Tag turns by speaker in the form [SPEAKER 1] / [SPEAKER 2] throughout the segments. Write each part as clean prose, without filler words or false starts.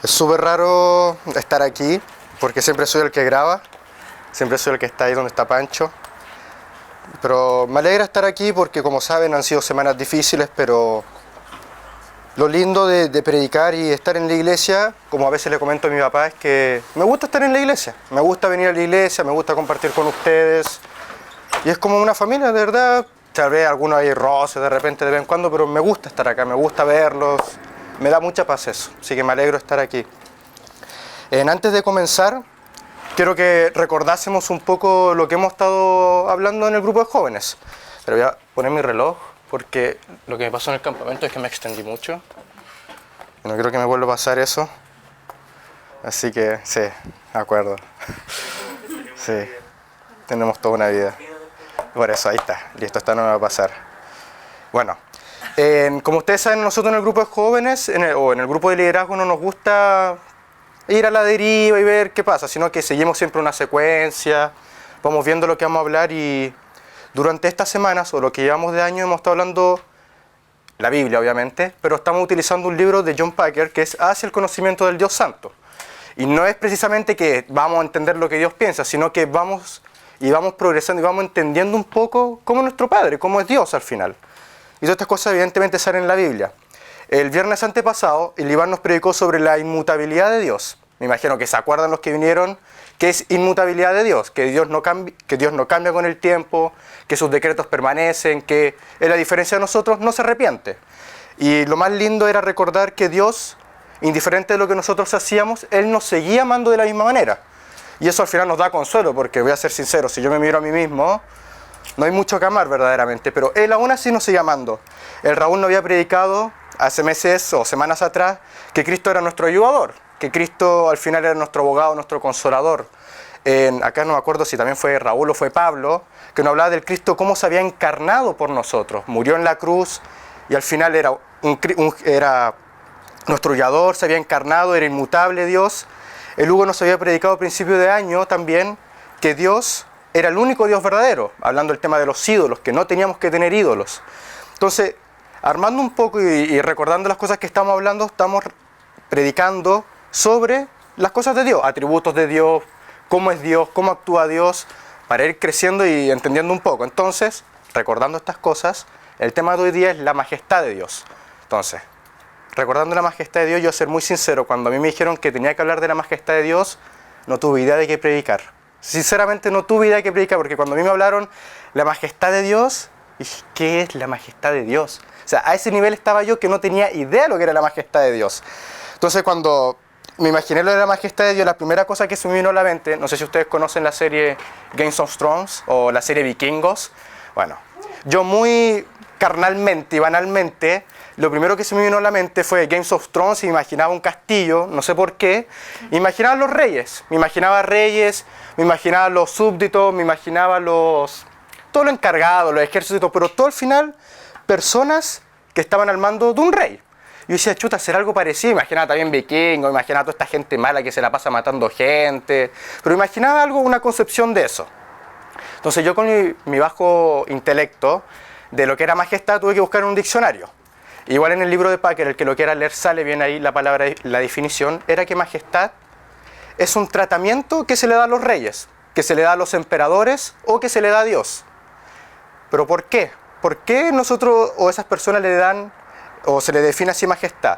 [SPEAKER 1] Es súper raro estar aquí porque siempre soy el que graba, siempre soy el que está ahí donde está Pancho. Pero me alegra estar aquí porque, como saben, han sido semanas difíciles, pero lo lindo de predicar y estar en la iglesia, como a veces le comento a mi papá, es que me gusta estar en la iglesia, me gusta venir a la iglesia, me gusta compartir con ustedes y es como una familia, de verdad. Tal vez algunos hay roces de repente de vez en cuando, pero me gusta estar acá, me gusta verlos, me da mucha paz eso, así que me alegro de estar aquí. Antes de comenzar, quiero que recordásemos un poco lo que hemos estado hablando en el grupo de jóvenes. Pero voy a poner mi reloj porque lo que me pasó en el campamento es que me extendí mucho. No quiero que me vuelva a pasar eso. Así que, sí, de acuerdo. Sí, tenemos toda una vida. Por eso, ahí está. Listo, esta no me va a pasar. Bueno, como ustedes saben, nosotros en el grupo de jóvenes o en el grupo de liderazgo no nos gusta ir a la deriva y ver qué pasa, sino que seguimos siempre una secuencia, vamos viendo lo que vamos a hablar y durante estas semanas o lo que llevamos de año hemos estado hablando la Biblia obviamente, pero estamos utilizando un libro de John Packer que es Hacia el conocimiento del Dios Santo. Y no es precisamente que vamos a entender lo que Dios piensa, sino que vamos progresando y vamos entendiendo un poco cómo es nuestro Padre, cómo es Dios al final. Y todas estas cosas evidentemente salen en la Biblia. El viernes antepasado, el Iván nos predicó sobre la inmutabilidad de Dios. Me imagino que se acuerdan los que vinieron, que es inmutabilidad de Dios, que Dios no cambia con el tiempo, que sus decretos permanecen, que en la diferencia de nosotros no se arrepiente. Y lo más lindo era recordar que Dios, indiferente de lo que nosotros hacíamos, Él nos seguía amando de la misma manera. Y eso al final nos da consuelo, porque voy a ser sincero, si yo me miro a mí mismo, no hay mucho que amar verdaderamente, pero Él aún así nos sigue amando. El Raúl nos había predicado hace meses o semanas atrás que Cristo era nuestro ayudador, que Cristo al final era nuestro abogado, nuestro consolador. Acá no me acuerdo si también fue Raúl o fue Pablo, que nos hablaba del Cristo, cómo se había encarnado por nosotros. Murió en la cruz y al final era nuestro ayudador, se había encarnado, era inmutable Dios. El Hugo nos había predicado a principio de año también que Dios era el único Dios verdadero, hablando del tema de los ídolos, que no teníamos que tener ídolos. Entonces, armando un poco y recordando las cosas que estamos hablando, estamos predicando sobre las cosas de Dios, atributos de Dios, cómo es Dios, cómo actúa Dios, para ir creciendo y entendiendo un poco. Entonces, recordando estas cosas, el tema de hoy día es la majestad de Dios. Entonces, recordando la majestad de Dios, yo voy a ser muy sincero, cuando a mí me dijeron que tenía que hablar de la majestad de Dios, no tuve idea de qué predicar. Sinceramente no tuve idea de qué predicar, porque cuando a mí me hablaron la majestad de Dios, dije, ¿qué es la majestad de Dios? O sea, a ese nivel estaba yo que no tenía idea de lo que era la majestad de Dios. Entonces cuando me imaginé lo de la majestad de Dios, la primera cosa que se me vino a la mente, no sé si ustedes conocen la serie Game of Thrones o la serie Vikingos. Bueno, yo muy carnalmente y banalmente, lo primero que se me vino a la mente fue Game of Thrones y me imaginaba un castillo, no sé por qué, imaginaba los reyes, me imaginaba reyes, me imaginaba los súbditos, me imaginaba todo lo encargado, los ejércitos, pero todo al final personas que estaban al mando de un rey. Yo decía, chuta, será algo parecido. Imaginaba también vikingos, imaginaba toda esta gente mala que se la pasa matando gente. Pero imaginaba algo, una concepción de eso. Entonces yo con mi bajo intelecto de lo que era majestad tuve que buscar un diccionario. Igual en el libro de Packer, el que lo quiera leer sale bien ahí la palabra, la definición, era que majestad es un tratamiento que se le da a los reyes, que se le da a los emperadores o que se le da a Dios. ¿Pero por qué? ¿Por qué nosotros o esas personas le dan o se le define así majestad?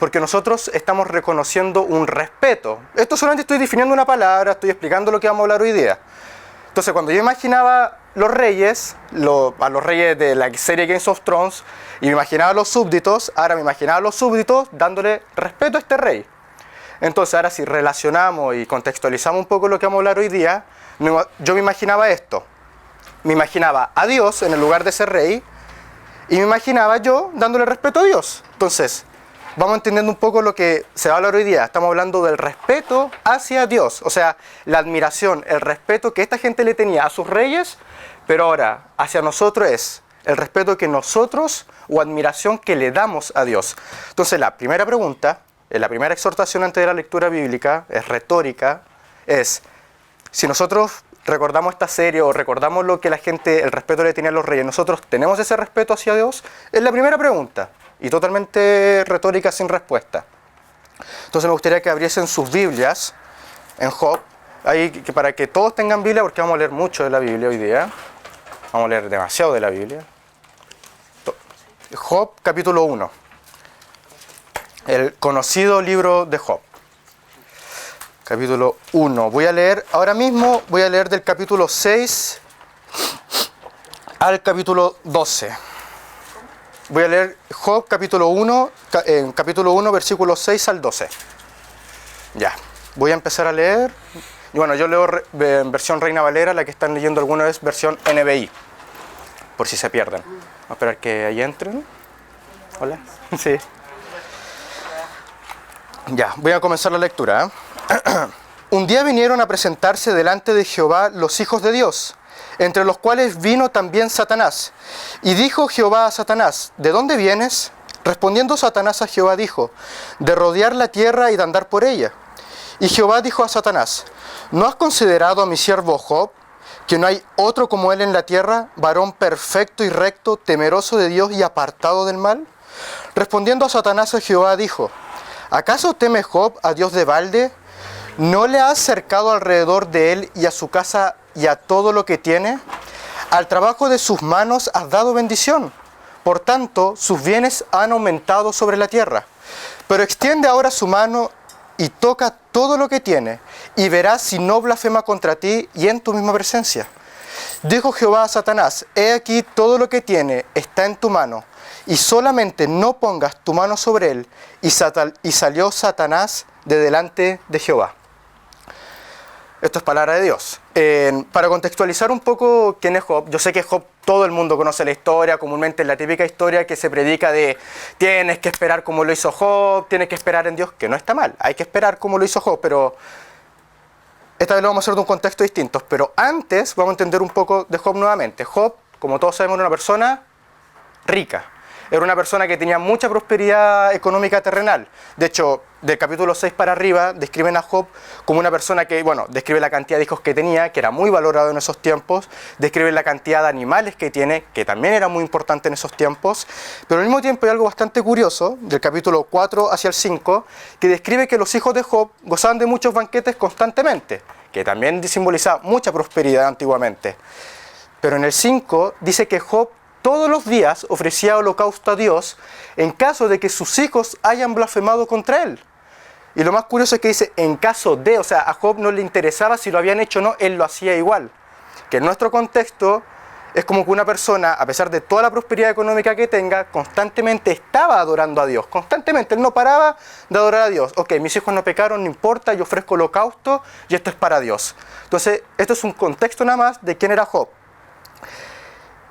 [SPEAKER 1] Porque nosotros estamos reconociendo un respeto. Esto solamente estoy definiendo una palabra, estoy explicando lo que vamos a hablar hoy día. Entonces cuando yo imaginaba los reyes, a los reyes de la serie Game of Thrones, y me imaginaba a los súbditos, ahora me imaginaba a los súbditos dándole respeto a este rey. Entonces ahora si relacionamos y contextualizamos un poco lo que vamos a hablar hoy día, yo me imaginaba esto. Me imaginaba a Dios en el lugar de ese rey y me imaginaba yo dándole respeto a Dios. Entonces, vamos entendiendo un poco lo que se va a hablar hoy día. Estamos hablando del respeto hacia Dios, o sea, la admiración, el respeto que esta gente le tenía a sus reyes, pero ahora hacia nosotros es el respeto que nosotros o admiración que le damos a Dios. Entonces, la primera pregunta, la primera exhortación antes de la lectura bíblica, es retórica, es si nosotros recordamos esta serie o recordamos lo que la gente, el respeto le tenía a los reyes, ¿nosotros tenemos ese respeto hacia Dios? Es la primera pregunta y totalmente retórica sin respuesta. Entonces me gustaría que abriesen sus Biblias en Job, ahí, para que todos tengan Biblia, porque vamos a leer mucho de la Biblia hoy día. Vamos a leer demasiado de la Biblia. Job capítulo 1. El conocido libro de Job. Capítulo 1. Ahora mismo voy a leer del capítulo 6 al capítulo 12. Voy a leer Job capítulo 1, versículos 6 al 12. Ya, voy a empezar a leer. Y bueno, yo leo en versión Reina Valera, la que están leyendo alguna vez versión NBI, por si se pierden. Vamos a esperar que ahí entren. Hola. Sí. Ya, voy a comenzar la lectura. Un día vinieron a presentarse delante de Jehová los hijos de Dios, entre los cuales vino también Satanás. Y dijo Jehová a Satanás, ¿de dónde vienes? Respondiendo Satanás a Jehová dijo, de rodear la tierra y de andar por ella. Y Jehová dijo a Satanás, ¿no has considerado a mi siervo Job, que no hay otro como él en la tierra, varón perfecto y recto, temeroso de Dios y apartado del mal? Respondiendo a Satanás a Jehová dijo, ¿acaso teme Job a Dios de balde? ¿No le has cercado alrededor de él y a su casa y a todo lo que tiene? Al trabajo de sus manos has dado bendición. Por tanto, sus bienes han aumentado sobre la tierra. Pero extiende ahora su mano y toca todo lo que tiene, y verás si no blasfema contra ti y en tu misma presencia. Dijo Jehová a Satanás, he aquí todo lo que tiene está en tu mano, y solamente no pongas tu mano sobre él. Y salió Satanás de delante de Jehová. Esto es palabra de Dios. Para contextualizar un poco quién es Job, yo sé que Job todo el mundo conoce la historia, comúnmente es la típica historia que se predica de tienes que esperar como lo hizo Job, tienes que esperar en Dios, que no está mal, hay que esperar como lo hizo Job, pero esta vez lo vamos a hacer de un contexto distinto. Pero antes vamos a entender un poco de Job nuevamente. Job, como todos sabemos, era una persona rica. Era una persona que tenía mucha prosperidad económica terrenal. De hecho, del capítulo 6 para arriba, describen a Job como una persona que, describe la cantidad de hijos que tenía, que era muy valorado en esos tiempos. Describe la cantidad de animales que tiene, que también era muy importante en esos tiempos. Pero al mismo tiempo hay algo bastante curioso, del capítulo 4 hacia el 5, que describe que los hijos de Job gozaban de muchos banquetes constantemente, que también simbolizaba mucha prosperidad antiguamente. Pero en el 5 dice que Job todos los días ofrecía holocausto a Dios en caso de que sus hijos hayan blasfemado contra él. Y lo más curioso es que dice, en caso de, o sea, a Job no le interesaba si lo habían hecho o no, él lo hacía igual. Que en nuestro contexto es como que una persona, a pesar de toda la prosperidad económica que tenga, constantemente estaba adorando a Dios. Constantemente, él no paraba de adorar a Dios. Ok, mis hijos no pecaron, no importa, yo ofrezco holocausto y esto es para Dios. Entonces, esto es un contexto nada más de quién era Job.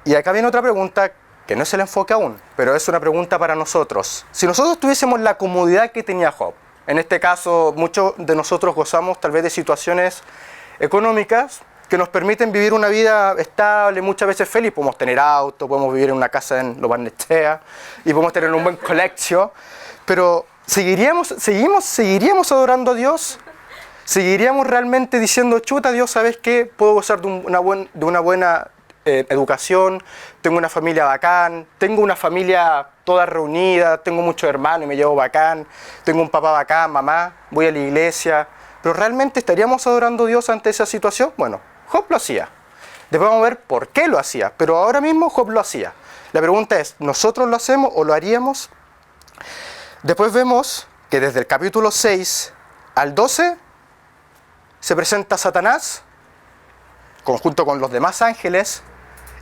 [SPEAKER 1] Y acá viene otra pregunta que no es el enfoque aún, pero es una pregunta para nosotros. Si nosotros tuviésemos la comodidad que tenía Job, en este caso muchos de nosotros gozamos tal vez de situaciones económicas que nos permiten vivir una vida estable, muchas veces feliz. Podemos tener auto, podemos vivir en una casa en Lo Barnechea y podemos tener un buen colegio, pero ¿seguiríamos adorando a Dios? ¿Seguiríamos realmente diciendo, chuta Dios, ¿sabes qué? Puedo gozar de una buena educación, tengo una familia bacán, tengo una familia toda reunida, tengo muchos hermanos y me llevo bacán, tengo un papá bacán, mamá, voy a la iglesia, pero ¿realmente estaríamos adorando a Dios ante esa situación? Bueno, Job lo hacía. Después vamos a ver por qué lo hacía, pero ahora mismo Job lo hacía. La pregunta es, ¿nosotros lo hacemos o lo haríamos? Después vemos que desde el capítulo 6 al 12 se presenta Satanás, junto con los demás ángeles,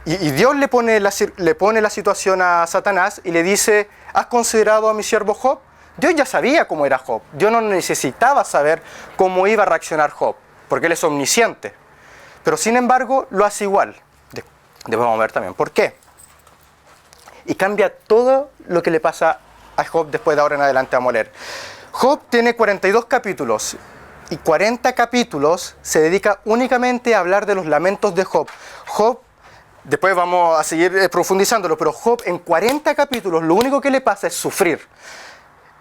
[SPEAKER 1] y Dios le pone la situación a Satanás y le dice, ¿has considerado a mi siervo Job? Dios ya sabía cómo era Job. Dios no necesitaba saber cómo iba a reaccionar Job, porque él es omnisciente. Pero sin embargo, lo hace igual. Después vamos a ver también por qué. Y cambia todo lo que le pasa a Job después de ahora en adelante, vamos a leer. Job tiene 42 capítulos. Y 40 capítulos se dedica únicamente a hablar de los lamentos de Job. Job, después vamos a seguir profundizándolo, pero Job en 40 capítulos lo único que le pasa es sufrir.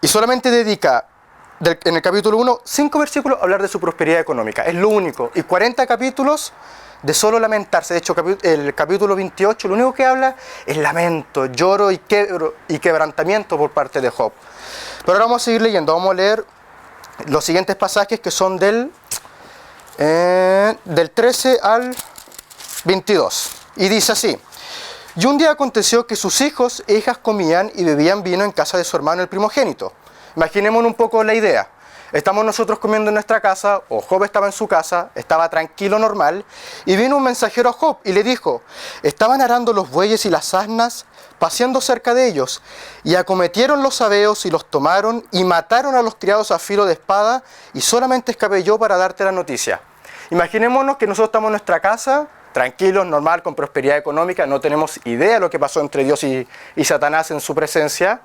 [SPEAKER 1] Y solamente dedica, en el capítulo 1, 5 versículos a hablar de su prosperidad económica. Es lo único. Y 40 capítulos de solo lamentarse. De hecho, el capítulo 28 lo único que habla es lamento, lloro y quebrantamiento por parte de Job. Pero ahora vamos a seguir leyendo. Vamos a leer los siguientes pasajes que son del 13 al 22. Y dice así: y un día aconteció que sus hijos e hijas comían y bebían vino en casa de su hermano el primogénito. Imaginémonos un poco la idea. Estamos nosotros comiendo en nuestra casa, o Job estaba en su casa, estaba tranquilo, normal, y vino un mensajero a Job y le dijo: estaban arando los bueyes y las asnas, paseando cerca de ellos, y acometieron los sabeos y los tomaron, y mataron a los criados a filo de espada, y solamente escapé yo para darte la noticia. Imaginémonos que nosotros estamos en nuestra casa, tranquilos, normal, con prosperidad económica, no tenemos idea de lo que pasó entre Dios y Satanás en su presencia,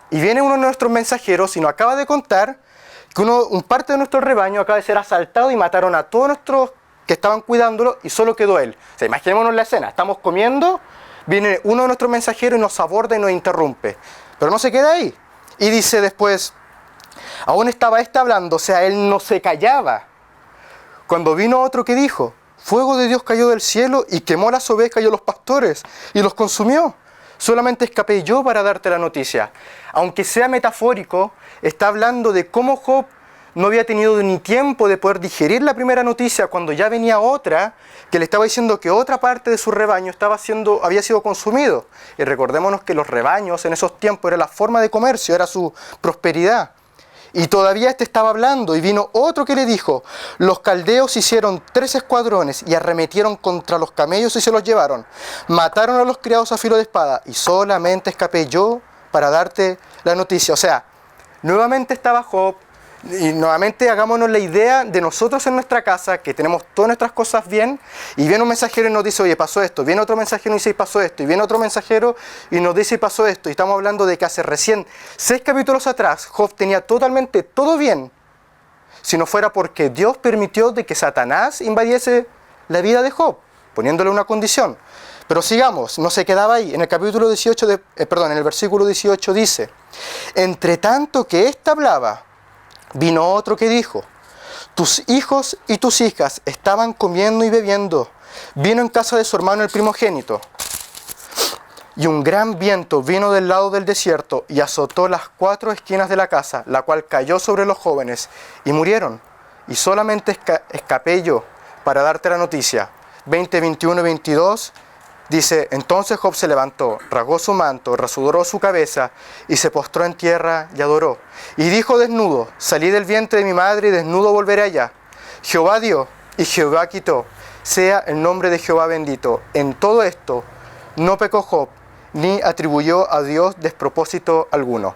[SPEAKER 1] y viene uno de nuestros mensajeros y nos acaba de contar que un parte de nuestro rebaño acaba de ser asaltado y mataron a todos nuestros que estaban cuidándolo y solo quedó él. O sea, imaginémonos la escena, estamos comiendo, viene uno de nuestros mensajeros y nos aborda y nos interrumpe. Pero no se queda ahí. Y dice después, aún estaba hablando, o sea, él no se callaba. Cuando vino otro que dijo: fuego de Dios cayó del cielo y quemó las ovejas y a los pastores y los consumió. Solamente escapé yo para darte la noticia. Aunque sea metafórico, está hablando de cómo Job no había tenido ni tiempo de poder digerir la primera noticia cuando ya venía otra que le estaba diciendo que otra parte de su rebaño había sido consumido. Y recordémonos que los rebaños en esos tiempos era la forma de comercio, era su prosperidad. Y todavía estaba hablando y vino otro que le dijo: los caldeos hicieron 3 escuadrones y arremetieron contra los camellos y se los llevaron. Mataron a los criados a filo de espada y solamente escapé yo para darte la noticia. O sea, nuevamente estaba Job y nuevamente hagámonos la idea de nosotros en nuestra casa, que tenemos todas nuestras cosas bien, y viene un mensajero y nos dice: oye, pasó esto. Viene otro mensajero y nos dice: pasó esto. Y viene otro mensajero y nos dice: pasó esto. Y estamos hablando de que hace recién 6 capítulos atrás Job tenía totalmente todo bien, si no fuera porque Dios permitió de que Satanás invadiese la vida de Job, poniéndole una condición. Pero sigamos, no se quedaba ahí. En el capítulo 18, en el versículo 18 dice: entre tanto que ésta hablaba, vino otro que dijo: tus hijos y tus hijas estaban comiendo y bebiendo vino en casa de su hermano el primogénito. Y un gran viento vino del lado del desierto y azotó las 4 esquinas de la casa, la cual cayó sobre los jóvenes y murieron. Y solamente escapé yo para darte la noticia. 20, 21 y 22 dice: entonces Job se levantó, rasgó su manto, rasuró su cabeza y se postró en tierra y adoró. Y dijo desnudo: salí del vientre de mi madre y desnudo volveré allá. Jehová dio y Jehová quitó. Sea el nombre de Jehová bendito. En todo esto no pecó Job, ni atribuyó a Dios despropósito alguno.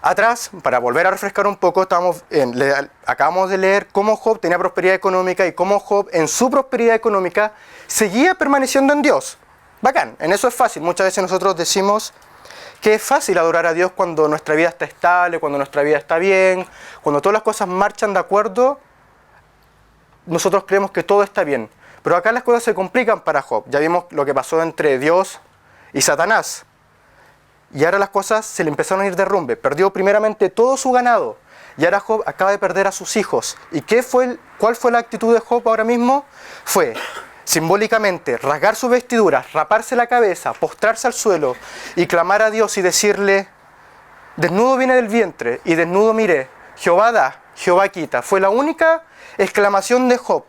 [SPEAKER 1] Atrás, para volver a refrescar un poco, acabamos de leer cómo Job tenía prosperidad económica y cómo Job en su prosperidad económica seguía permaneciendo en Dios. Bacán, en eso es fácil. Muchas veces nosotros decimos que es fácil adorar a Dios cuando nuestra vida está estable, cuando nuestra vida está bien, cuando todas las cosas marchan de acuerdo, nosotros creemos que todo está bien. Pero acá las cosas se complican para Job. Ya vimos lo que pasó entre Dios y Satanás. Y ahora las cosas se le empezaron a ir de derrumbe. Perdió primeramente todo su ganado. Y ahora Job acaba de perder a sus hijos. ¿Y cuál fue la actitud de Job ahora mismo? Fue, simbólicamente, rasgar sus vestiduras, raparse la cabeza, postrarse al suelo y clamar a Dios y decirle: desnudo vine del vientre y desnudo miré. Jehová da, Jehová quita. Fue la única exclamación de Job.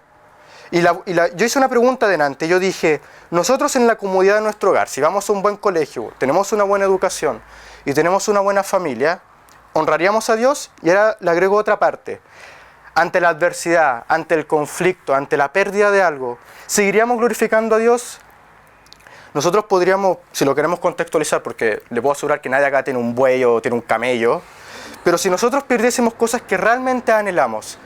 [SPEAKER 1] Yo hice una pregunta delante. Yo dije: nosotros en la comodidad de nuestro hogar, si vamos a un buen colegio, tenemos una buena educación y tenemos una buena familia, ¿honraríamos a Dios? Y ahora le agrego otra parte. Ante la adversidad, ante el conflicto, ante la pérdida de algo, ¿seguiríamos glorificando a Dios? Nosotros podríamos, si lo queremos contextualizar, porque le puedo asegurar que nadie acá tiene un buey o tiene un camello, pero si nosotros perdiésemos cosas que realmente anhelamos,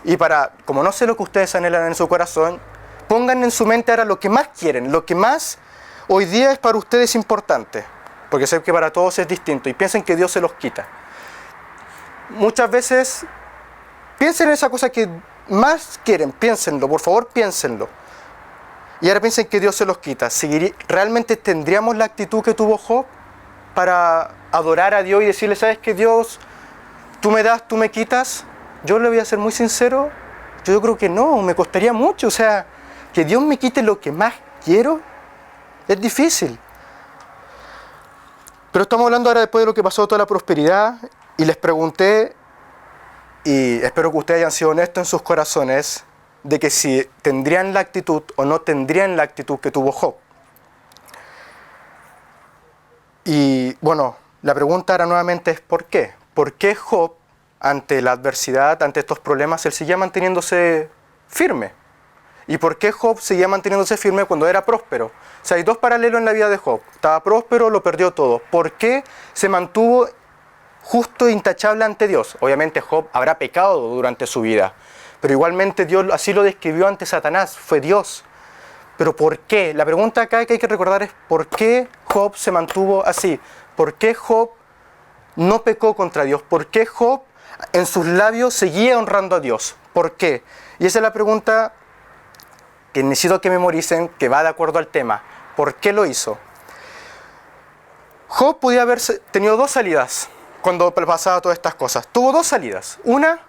[SPEAKER 1] y como no sé lo que ustedes anhelan en su corazón, pongan en su mente ahora lo que más quieren, lo que más hoy día es para ustedes importante, porque sé que para todos es distinto, y piensen que Dios se los quita. Muchas veces, piensen en esa cosa que más quieren, piénsenlo, por favor piénsenlo. Y ahora piensen que Dios se los quita. ¿Realmente tendríamos la actitud que tuvo Job para adorar a Dios y decirle: ¿sabes qué, Dios? Tú me das, tú me quitas. Yo le voy a ser muy sincero, yo creo que no, me costaría mucho. O sea, que Dios me quite lo que más quiero, es difícil. Pero estamos hablando ahora después de lo que pasó toda la prosperidad, y les pregunté y espero que ustedes hayan sido honestos en sus corazones de que si tendrían la actitud o no tendrían la actitud que tuvo Job. Y bueno, la pregunta ahora nuevamente es ¿por qué? ¿Por qué Job, ante la adversidad, ante estos problemas, él seguía manteniéndose firme? ¿Y por qué Job seguía manteniéndose firme cuando era próspero? O sea, hay dos paralelos en la vida de Job. Estaba próspero, lo perdió todo. ¿Por qué se mantuvo justo e intachable ante Dios? Obviamente Job habrá pecado durante su vida, pero igualmente Dios así lo describió ante Satanás, fue Dios. ¿Pero por qué? La pregunta acá que hay que recordar es ¿por qué Job se mantuvo así? ¿Por qué Job no pecó contra Dios? ¿Por qué Job en sus labios seguía honrando a Dios? ¿Por qué? Y esa es la pregunta que necesito que memoricen, que va de acuerdo al tema. ¿Por qué lo hizo? Job podía haber tenido dos salidas cuando pasaba todas estas cosas. Tuvo dos salidas. Una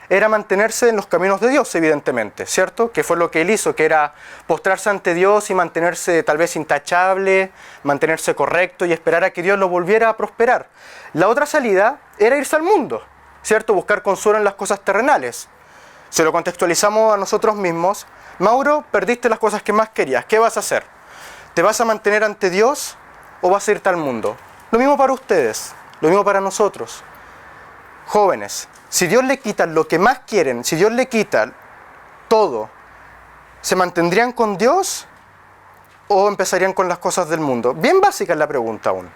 [SPEAKER 1] era mantenerse en los caminos de Dios, evidentemente, ¿cierto? Que fue lo que él hizo, que era postrarse ante Dios y mantenerse tal vez intachable, mantenerse correcto y esperar a que Dios lo volviera a prosperar. La otra salida era irse al mundo, ¿cierto? Buscar consuelo en las cosas terrenales. Si lo contextualizamos a nosotros mismos, Mauro, perdiste las cosas que más querías. ¿Qué vas a hacer? ¿Te vas a mantener ante Dios o vas a irte al mundo? Lo mismo para ustedes, lo mismo para nosotros. Jóvenes, si Dios le quita lo que más quieren, si Dios le quita todo, ¿se mantendrían con Dios o empezarían con las cosas del mundo? Bien básica es la pregunta aún.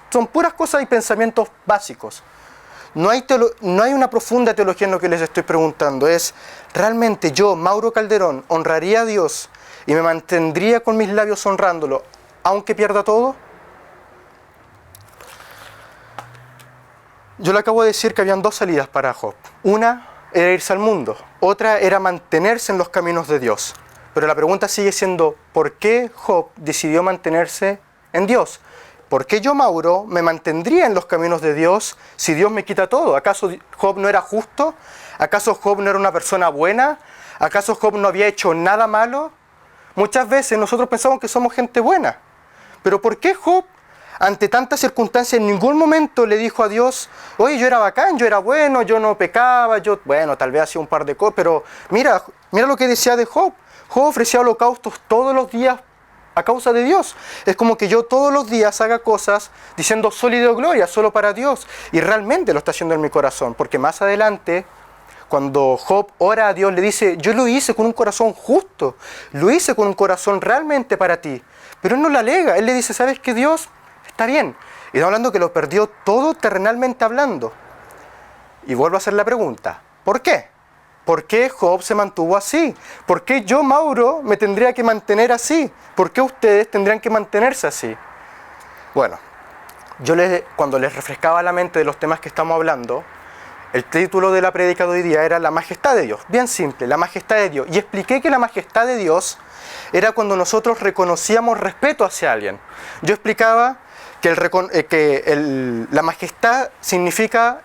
[SPEAKER 1] Son puras cosas y pensamientos básicos. No hay una profunda teología en lo que les estoy preguntando. Es, ¿realmente yo, Mauro Calderón, honraría a Dios y me mantendría con mis labios honrándolo, aunque pierda todo? Yo le acabo de decir que habían dos salidas para Job. Una era irse al mundo, otra era mantenerse en los caminos de Dios. Pero la pregunta sigue siendo, ¿por qué Job decidió mantenerse en Dios? ¿Por qué yo, Mauro, me mantendría en los caminos de Dios si Dios me quita todo? ¿Acaso Job no era justo? ¿Acaso Job no era una persona buena? ¿Acaso Job no había hecho nada malo? Muchas veces nosotros pensamos que somos gente buena. Pero ¿por qué Job, ante tantas circunstancias, en ningún momento le dijo a Dios, oye, yo era bacán, yo era bueno, yo no pecaba, bueno, tal vez hacía un par de cosas, pero mira lo que decía de Job. Job ofrecía holocaustos todos los días a causa de Dios. Es como que yo todos los días haga cosas diciendo sol y de gloria, solo para Dios. Y realmente lo está haciendo en mi corazón, porque más adelante, cuando Job ora a Dios, le dice, yo lo hice con un corazón justo, lo hice con un corazón realmente para ti. Pero él no le alega, él le dice, ¿sabes qué, Dios? Está bien. Y está hablando que lo perdió todo terrenalmente hablando. Y vuelvo a hacer la pregunta, ¿por qué? ¿Por qué Job se mantuvo así? ¿Por qué yo, Mauro, me tendría que mantener así? ¿Por qué ustedes tendrían que mantenerse así? Bueno, cuando les refrescaba la mente de los temas que estamos hablando, el título de la prédica de hoy día era La majestad de Dios. Bien simple, la majestad de Dios. Y expliqué que la majestad de Dios era cuando nosotros reconocíamos respeto hacia alguien. Yo explicaba que la majestad significa,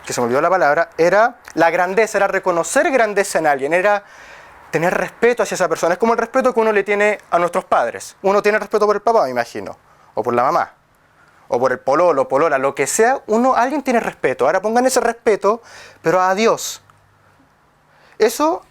[SPEAKER 1] que se me olvidó la palabra, era la grandeza, era reconocer grandeza en alguien, era tener respeto hacia esa persona. Es como el respeto que uno le tiene a nuestros padres. Uno tiene respeto por el papá, me imagino, o por la mamá, o por el pololo, polola, lo que sea, alguien tiene respeto. Ahora pongan ese respeto, pero a Dios. Eso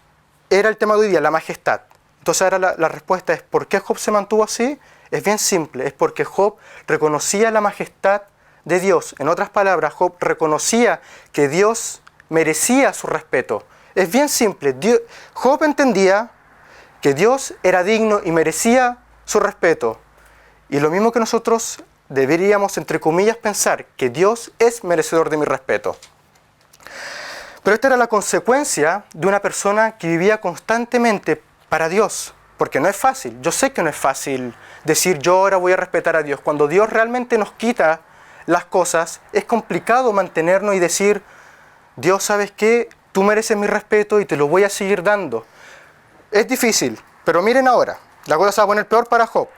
[SPEAKER 1] era el tema de hoy día, la majestad. Entonces ahora la respuesta es, ¿por qué Job se mantuvo así? Es bien simple, es porque Job reconocía la majestad de Dios. En otras palabras, Job reconocía que Dios merecía su respeto. Es bien simple. Job entendía que Dios era digno y merecía su respeto. Y lo mismo que nosotros deberíamos, entre comillas, pensar que Dios es merecedor de mi respeto. Pero esta era la consecuencia de una persona que vivía constantemente para Dios. Porque no es fácil. Yo sé que no es fácil decir yo ahora voy a respetar a Dios. Cuando Dios realmente nos quita las cosas, es complicado mantenernos y decir, Dios, ¿sabes qué? Tú mereces mi respeto y te lo voy a seguir dando. Es difícil, pero miren ahora, la cosa se va a poner peor para Job.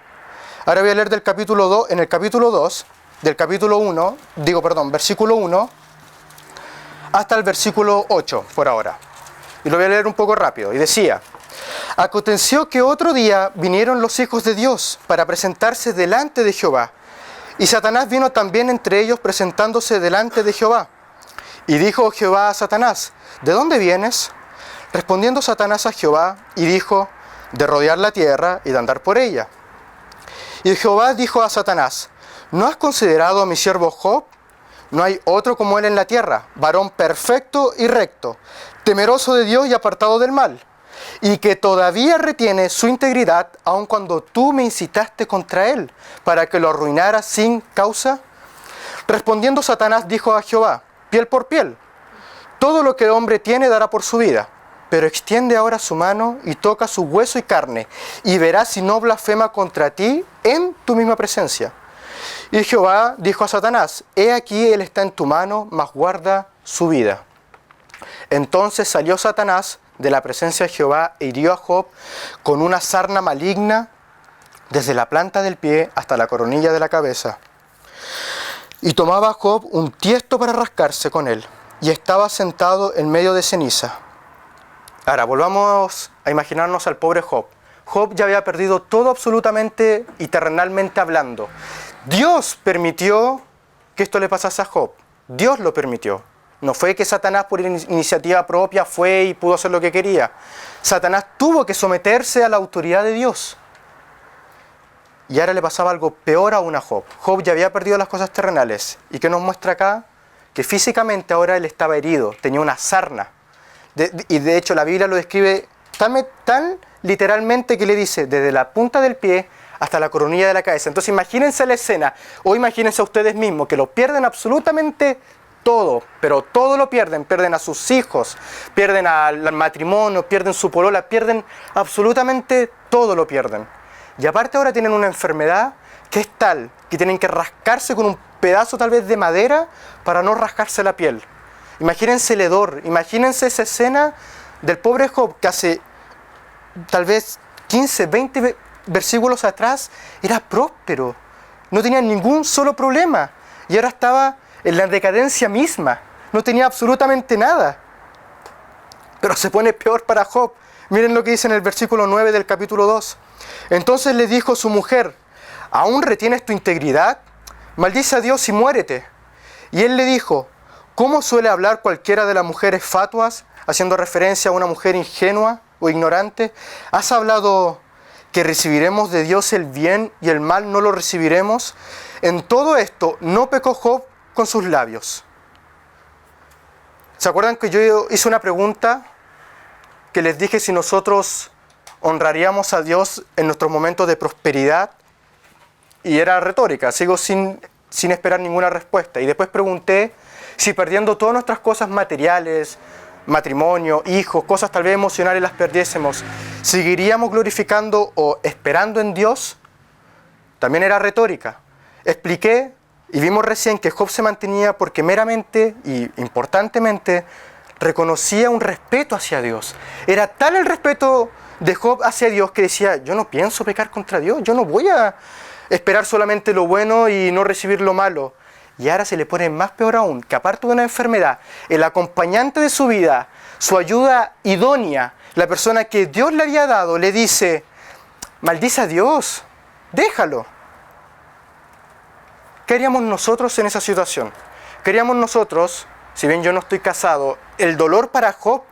[SPEAKER 1] Ahora voy a leer del capítulo 2, en el capítulo 2, del capítulo 1, versículo 1, hasta el versículo 8, por ahora. Y lo voy a leer un poco rápido. Y decía, aconteció que otro día vinieron los hijos de Dios para presentarse delante de Jehová. Y Satanás vino también entre ellos presentándose delante de Jehová. Y dijo Jehová a Satanás, ¿de dónde vienes? Respondiendo Satanás a Jehová, y dijo, de rodear la tierra y de andar por ella. Y Jehová dijo a Satanás, ¿no has considerado a mi siervo Job? No hay otro como él en la tierra, varón perfecto y recto, temeroso de Dios y apartado del mal, y que todavía retiene su integridad, aun cuando tú me incitaste contra él, para que lo arruinara sin causa. Respondiendo Satanás dijo a Jehová, piel por piel, todo lo que el hombre tiene dará por su vida, pero extiende ahora su mano y toca su hueso y carne, y verás si no blasfema contra ti en tu misma presencia. Y Jehová dijo a Satanás, he aquí él está en tu mano, mas guarda su vida. Entonces salió Satanás de la presencia de Jehová e hirió a Job con una sarna maligna desde la planta del pie hasta la coronilla de la cabeza. Y tomaba Job un tiesto para rascarse con él, y estaba sentado en medio de ceniza. Ahora, volvamos a imaginarnos al pobre Job. Job ya había perdido todo absolutamente y terrenalmente hablando. Dios permitió que esto le pasase a Job. Dios lo permitió. No fue que Satanás por iniciativa propia fue y pudo hacer lo que quería. Satanás tuvo que someterse a la autoridad de Dios. Y ahora le pasaba algo peor aún a Job. Job ya había perdido las cosas terrenales. ¿Y qué nos muestra acá? Que físicamente ahora él estaba herido, tenía una sarna. Y de hecho la Biblia lo describe tan literalmente que le dice, desde la punta del pie hasta la coronilla de la cabeza. Entonces imagínense la escena, o imagínense a ustedes mismos, que lo pierden absolutamente todo, pero todo lo pierden. Pierden a sus hijos, pierden al matrimonio, pierden su polola, pierden absolutamente todo lo pierden. Y aparte ahora tienen una enfermedad que es tal que tienen que rascarse con un pedazo tal vez de madera para no rascarse la piel. Imagínense el hedor, imagínense esa escena del pobre Job que hace tal vez 15, 20 versículos atrás era próspero, no tenía ningún solo problema y ahora estaba en la decadencia misma, no tenía absolutamente nada. Pero se pone peor para Job. Miren lo que dice en el versículo 9 del capítulo 2. Entonces le dijo su mujer, ¿aún retienes tu integridad? Maldice a Dios y muérete. Y él le dijo, ¿cómo suele hablar cualquiera de las mujeres fatuas, haciendo referencia a una mujer ingenua o ignorante? ¿Has hablado que recibiremos de Dios el bien y el mal no lo recibiremos? En todo esto no pecó Job con sus labios. ¿Se acuerdan que yo hice una pregunta que les dije si nosotros honraríamos a Dios en nuestros momentos de prosperidad? Y era retórica, sigo sin esperar ninguna respuesta. Y después pregunté si perdiendo todas nuestras cosas materiales, matrimonio, hijos, cosas tal vez emocionales las perdiésemos, ¿seguiríamos glorificando o esperando en Dios? También era retórica. Expliqué y vimos recién que Job se mantenía porque meramente y importantemente reconocía un respeto hacia Dios. Era tal el respeto de Job hacia Dios que decía, yo no pienso pecar contra Dios, yo no voy a esperar solamente lo bueno y no recibir lo malo. Y ahora se le pone más peor aún, que aparte de una enfermedad, el acompañante de su vida, su ayuda idónea, la persona que Dios le había dado, le dice, maldice a Dios, déjalo. ¿Qué haríamos nosotros en esa situación? ¿Qué haríamos nosotros, si bien yo no estoy casado, el dolor para Job?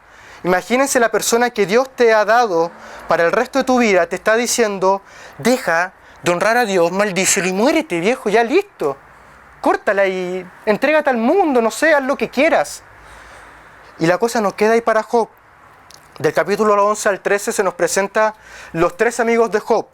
[SPEAKER 1] Imagínense la persona que Dios te ha dado para el resto de tu vida, te está diciendo, deja de honrar a Dios, maldícelo y muérete, viejo, ya listo. Córtala y entrégate al mundo, no sé, haz lo que quieras. Y la cosa no queda ahí para Job. Del capítulo 11 al 13 se nos presenta los 3 amigos de Job.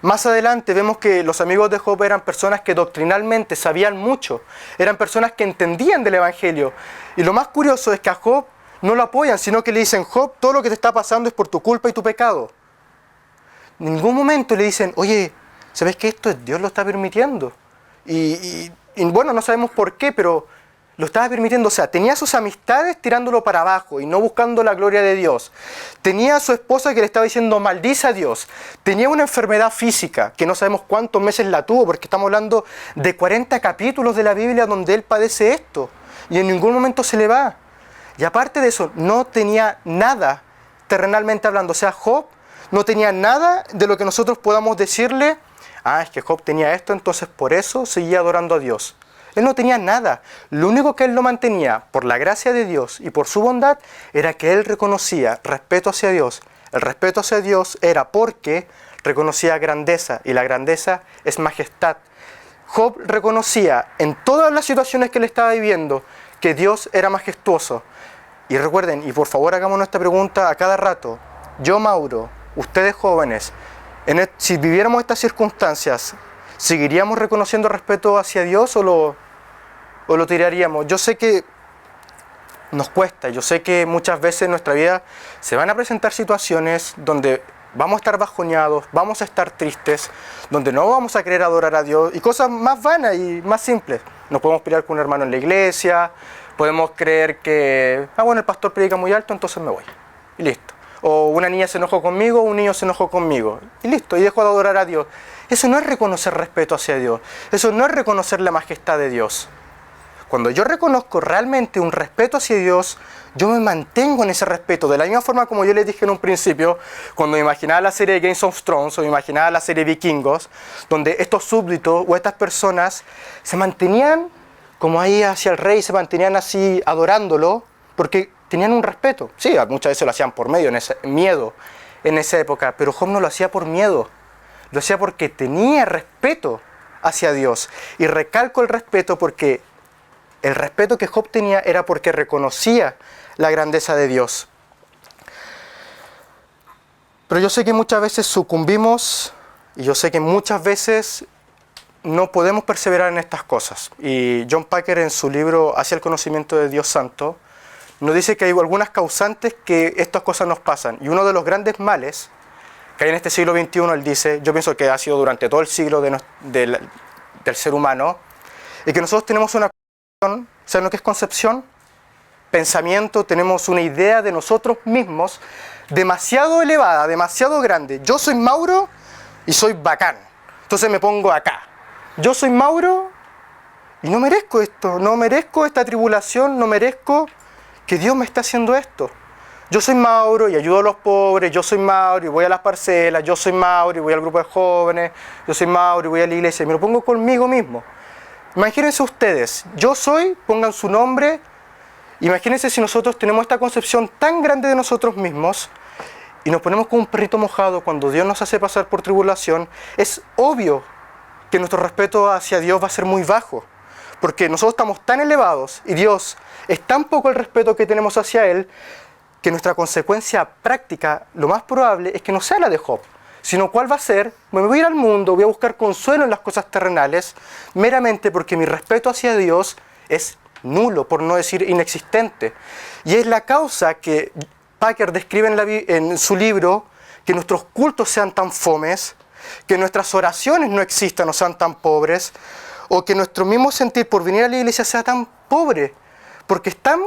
[SPEAKER 1] Más adelante vemos que los amigos de Job eran personas que doctrinalmente sabían mucho, eran personas que entendían del Evangelio. Y lo más curioso es que a Job no lo apoyan, sino que le dicen, Job, todo lo que te está pasando es por tu culpa y tu pecado. En ningún momento le dicen, oye, ¿sabes que esto Dios lo está permitiendo? Y bueno, no sabemos por qué, pero lo estaba permitiendo. O sea, tenía sus amistades tirándolo para abajo y no buscando la gloria de Dios. Tenía a su esposa que le estaba diciendo maldice a Dios. Tenía una enfermedad física que no sabemos cuántos meses la tuvo, porque estamos hablando de 40 capítulos de la Biblia donde él padece esto. Y en ningún momento se le va. Y aparte de eso, no tenía nada terrenalmente hablando. O sea, Job no tenía nada de lo que nosotros podamos decirle, es que Job tenía esto, entonces por eso seguía adorando a Dios. Él no tenía nada. Lo único que él lo mantenía por la gracia de Dios y por su bondad era que él reconocía respeto hacia Dios. El respeto hacia Dios era porque reconocía grandeza, y la grandeza es majestad. Job reconocía en todas las situaciones que él estaba viviendo que Dios era majestuoso. Y recuerden, y por favor hagamos esta pregunta a cada rato, yo, Mauro, ustedes jóvenes, si viviéramos estas circunstancias, ¿seguiríamos reconociendo respeto hacia Dios o lo tiraríamos? Yo sé que nos cuesta, yo sé que muchas veces en nuestra vida se van a presentar situaciones donde vamos a estar bajoneados, vamos a estar tristes, donde no vamos a querer adorar a Dios, y cosas más vanas y más simples. Nos podemos pelear con un hermano en la iglesia, podemos creer que, bueno, el pastor predica muy alto, entonces me voy, y listo. O una niña se enojó conmigo, un niño se enojó conmigo, y listo, y dejo de adorar a Dios. Eso no es reconocer respeto hacia Dios, eso no es reconocer la majestad de Dios. Cuando yo reconozco realmente un respeto hacia Dios, yo me mantengo en ese respeto. De la misma forma como yo les dije en un principio, cuando me imaginaba la serie de Game of Thrones o me imaginaba la serie Vikingos, donde estos súbditos o estas personas se mantenían como ahí hacia el rey, se mantenían así adorándolo, porque tenían un respeto. Sí, muchas veces lo hacían por miedo en esa época, pero Job no lo hacía por miedo, lo hacía porque tenía respeto hacia Dios. Y recalco el respeto porque el respeto que Job tenía era porque reconocía la grandeza de Dios. Pero yo sé que muchas veces sucumbimos y yo sé que muchas veces no podemos perseverar en estas cosas. Y John Packer en su libro Hacia el conocimiento de Dios Santo nos dice que hay algunas causantes que estas cosas nos pasan. Y uno de los grandes males que hay en este siglo XXI, él dice, yo pienso que ha sido durante todo el siglo del ser humano, y que nosotros tenemos una concepción, ¿saben lo que es concepción? Pensamiento, tenemos una idea de nosotros mismos demasiado elevada, demasiado grande. Yo soy Mauro y soy bacán, entonces me pongo acá. Yo soy Mauro y no merezco esto, no merezco esta tribulación, no merezco que Dios me esté haciendo esto. Yo soy Mauro y ayudo a los pobres, yo soy Mauro y voy a las parcelas, yo soy Mauro y voy al grupo de jóvenes, yo soy Mauro y voy a la iglesia, y me lo pongo conmigo mismo. Imagínense ustedes, yo soy, pongan su nombre, imagínense si nosotros tenemos esta concepción tan grande de nosotros mismos y nos ponemos como un perrito mojado cuando Dios nos hace pasar por tribulación, es obvio que nuestro respeto hacia Dios va a ser muy bajo, porque nosotros estamos tan elevados y Dios es tan poco el respeto que tenemos hacia Él, que nuestra consecuencia práctica, lo más probable es que no sea la de Job, sino cuál va a ser, me voy a ir al mundo, voy a buscar consuelo en las cosas terrenales, meramente porque mi respeto hacia Dios es nulo, por no decir inexistente. Y es la causa que Packer describe en su libro, que nuestros cultos sean tan fomes, que nuestras oraciones no existan o sean tan pobres, o que nuestro mismo sentir por venir a la iglesia sea tan pobre, porque es tan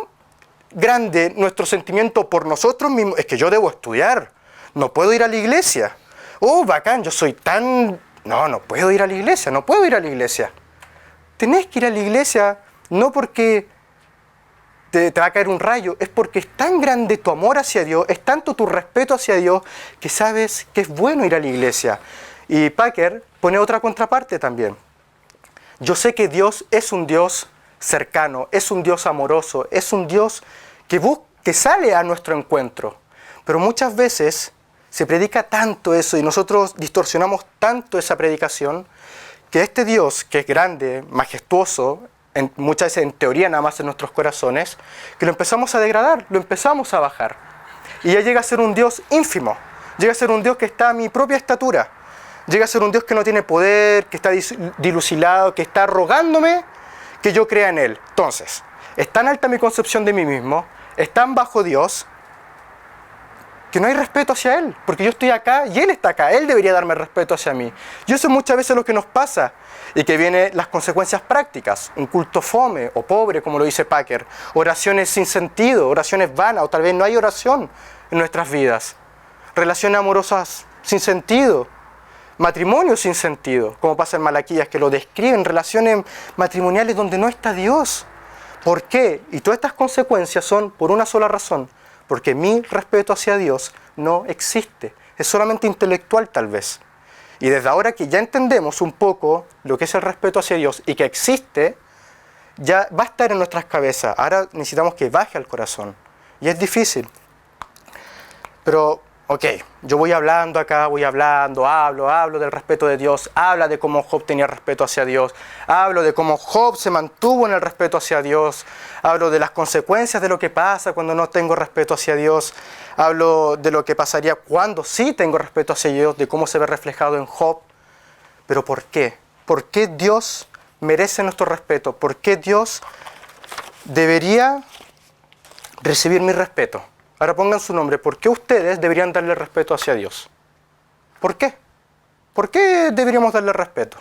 [SPEAKER 1] grande nuestro sentimiento por nosotros mismos, es que yo debo estudiar, no puedo ir a la iglesia. Oh, bacán, yo soy tan... No puedo ir a la iglesia, no puedo ir a la iglesia. Tenés que ir a la iglesia, no porque te va a caer un rayo, es porque es tan grande tu amor hacia Dios, es tanto tu respeto hacia Dios, que sabes que es bueno ir a la iglesia. Y Packer pone otra contraparte también. Yo sé que Dios es un Dios cercano, es un Dios amoroso, es un Dios que sale a nuestro encuentro. Pero muchas veces se predica tanto eso y nosotros distorsionamos tanto esa predicación que este Dios, que es grande, majestuoso, muchas veces en teoría nada más en nuestros corazones, que lo empezamos a degradar, lo empezamos a bajar. Y ya llega a ser un Dios ínfimo, llega a ser un Dios que está a mi propia estatura, llega a ser un Dios que no tiene poder, que está dilucidado, que está rogándome que yo crea en Él. Entonces, es tan alta mi concepción de mí mismo, es tan bajo Dios, que no hay respeto hacia Él, porque yo estoy acá y Él está acá, Él debería darme respeto hacia mí. Y eso es muchas veces lo que nos pasa, y que vienen las consecuencias prácticas, un culto fome o pobre, como lo dice Packer, oraciones sin sentido, oraciones vanas, o tal vez no hay oración en nuestras vidas, relaciones amorosas sin sentido, matrimonios sin sentido, como pasa en Malaquías, que lo describen, relaciones matrimoniales donde no está Dios. ¿Por qué? Y todas estas consecuencias son por una sola razón, porque mi respeto hacia Dios no existe, es solamente intelectual tal vez. Y desde ahora que ya entendemos un poco lo que es el respeto hacia Dios y que existe, ya va a estar en nuestras cabezas. Ahora necesitamos que baje al corazón. Y es difícil. Pero, ok, yo voy hablando acá, hablo del respeto de Dios, habla de cómo Job tenía respeto hacia Dios, hablo de cómo Job se mantuvo en el respeto hacia Dios, hablo de las consecuencias de lo que pasa cuando no tengo respeto hacia Dios, hablo de lo que pasaría cuando sí tengo respeto hacia Dios, de cómo se ve reflejado en Job. Pero ¿por qué? ¿Por qué Dios merece nuestro respeto? ¿Por qué Dios debería recibir mi respeto? Ahora pongan su nombre. ¿Por qué ustedes deberían darle respeto hacia Dios? ¿Por qué? ¿Por qué deberíamos darle respeto?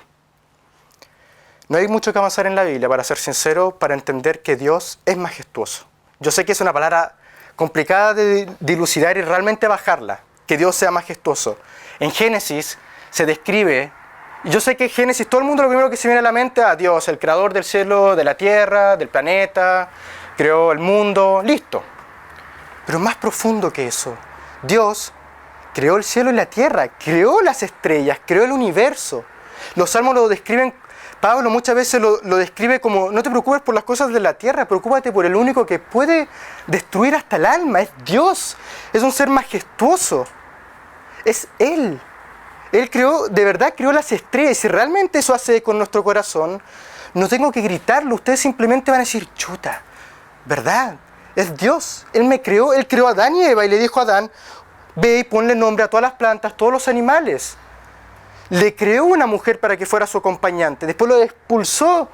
[SPEAKER 1] No hay mucho que avanzar en la Biblia, para ser sincero, para entender que Dios es majestuoso. Yo sé que es una palabra complicada de dilucidar y realmente bajarla, que Dios sea majestuoso. En Génesis se describe, y yo sé que en Génesis todo el mundo lo primero que se viene a la mente es a Dios, el creador del cielo, de la tierra, del planeta, creó el mundo, listo. Pero más profundo que eso, Dios creó el cielo y la tierra, creó las estrellas, creó el universo. Los salmos lo describen, Pablo muchas veces lo describe como: no te preocupes por las cosas de la tierra, preocúpate por el único que puede destruir hasta el alma, es Dios, es un ser majestuoso, es Él. Él creó, de verdad creó las estrellas, y si realmente eso hace con nuestro corazón, no tengo que gritarlo, ustedes simplemente van a decir: chuta, ¿verdad? Es Dios, Él me creó, Él creó a Adán y Eva y le dijo a Adán: ve y ponle nombre a todas las plantas, todos los animales. Le creó una mujer para que fuera su acompañante, después lo expulsó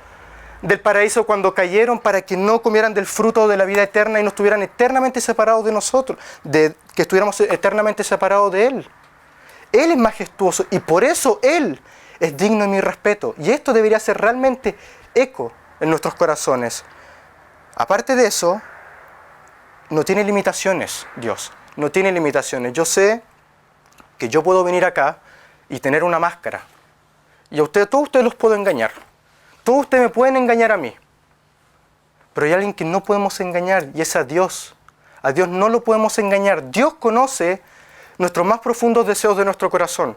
[SPEAKER 1] del paraíso cuando cayeron para que no comieran del fruto de la vida eterna y no estuvieran eternamente separados de nosotros, que estuviéramos eternamente separados de Él. Él es majestuoso y por eso Él es digno de mi respeto. Y esto debería ser realmente eco en nuestros corazones. Aparte de eso, no tiene limitaciones, Dios. No tiene limitaciones. Yo sé que yo puedo venir acá y tener una máscara. Y a todos ustedes los puedo engañar. Todos ustedes me pueden engañar a mí. Pero hay alguien que no podemos engañar y es a Dios. A Dios no lo podemos engañar. Dios conoce nuestros más profundos deseos de nuestro corazón.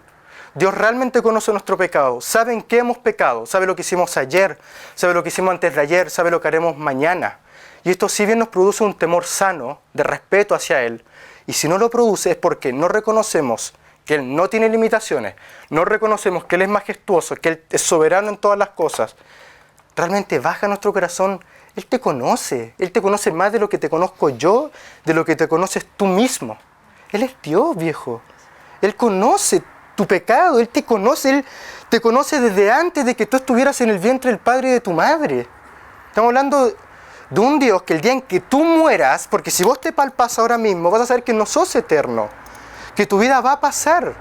[SPEAKER 1] Dios realmente conoce nuestro pecado. Sabe en qué hemos pecado. Sabe lo que hicimos ayer. Sabe lo que hicimos antes de ayer. Sabe lo que haremos mañana. Y esto si bien nos produce un temor sano de respeto hacia Él, y si no lo produce es porque no reconocemos que Él no tiene limitaciones, no reconocemos que Él es majestuoso, que Él es soberano en todas las cosas, realmente baja nuestro corazón. Él te conoce más de lo que te conozco yo, de lo que te conoces tú mismo. Él es Dios, viejo. Él conoce tu pecado, Él te conoce desde antes de que tú estuvieras en el vientre del padre y de tu madre. Estamos hablando de un Dios que el día en que tú mueras, porque si vos te palpas ahora mismo, vas a saber que no sos eterno, que tu vida va a pasar,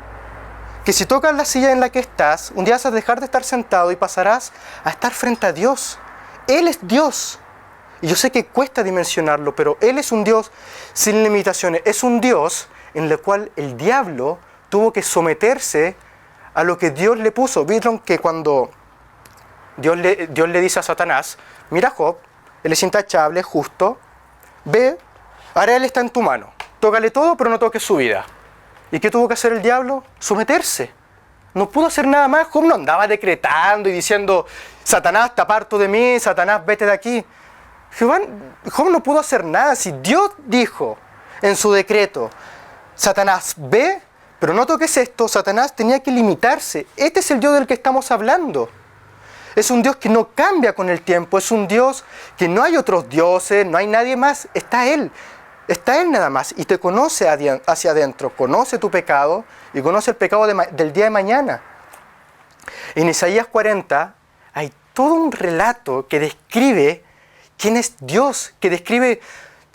[SPEAKER 1] que si tocas la silla en la que estás, un día vas a dejar de estar sentado y pasarás a estar frente a Dios. Él es Dios. Y yo sé que cuesta dimensionarlo, pero Él es un Dios sin limitaciones. Es un Dios en el cual el diablo tuvo que someterse a lo que Dios le puso. ¿Vieron que cuando Dios le dice a Satanás: mira Job, él es intachable, justo, ve, ahora él está en tu mano, tócale todo pero no toques su vida? ¿Y qué tuvo que hacer el diablo? Someterse. No pudo hacer nada más. Job no andaba decretando y diciendo: Satanás, te aparto de mí, Satanás, vete de aquí. Job no pudo hacer nada. Si Dios dijo en su decreto: Satanás, ve, pero no toques esto, Satanás tenía que limitarse. Este es el Dios del que estamos hablando. Es un Dios que no cambia con el tiempo, es un Dios que no hay otros dioses, no hay nadie más, está Él nada más, y te conoce hacia adentro, conoce tu pecado y conoce el pecado del día de mañana. En Isaías 40 hay todo un relato que describe quién es Dios, que describe,